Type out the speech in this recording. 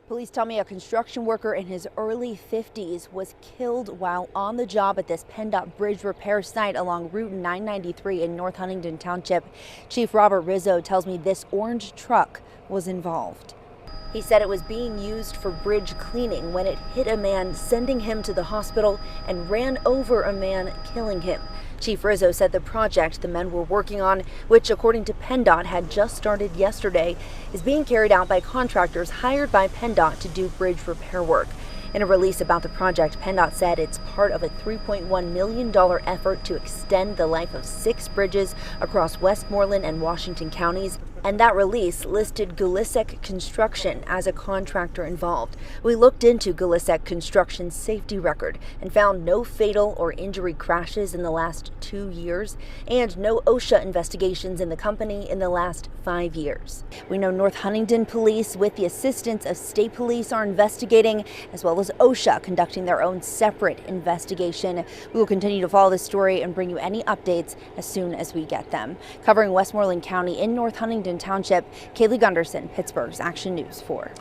Police tell me a construction worker in his early 50s was killed while on the job at this PennDOT bridge repair site along Route 993 in North Huntingdon Township. Chief Robert Rizzo tells me this orange truck was involved. He said it was being used for bridge cleaning when it hit a man, sending him to the hospital, and ran over a man, killing him. Chief Rizzo said the project the men were working on, which according to PennDOT had just started yesterday, is being carried out by contractors hired by PennDOT to do bridge repair work. In a release about the project, PennDOT said it's part of a $3.1 million effort to extend the life of 6 bridges across Westmoreland and Washington counties, and that release listed Gulisek Construction as a contractor involved. We looked into Gulisek Construction's safety record and found no fatal or injury crashes in the last 2 years and no OSHA investigations in the company in the last 5 years. We know North Huntingdon Police, with the assistance of state police, are investigating, as well as OSHA conducting their own separate investigation. We will continue to follow this story and bring you any updates as soon as we get them. Covering Westmoreland County in North Huntingdon Township, Kaylee Gunderson, Pittsburgh's Action News 4.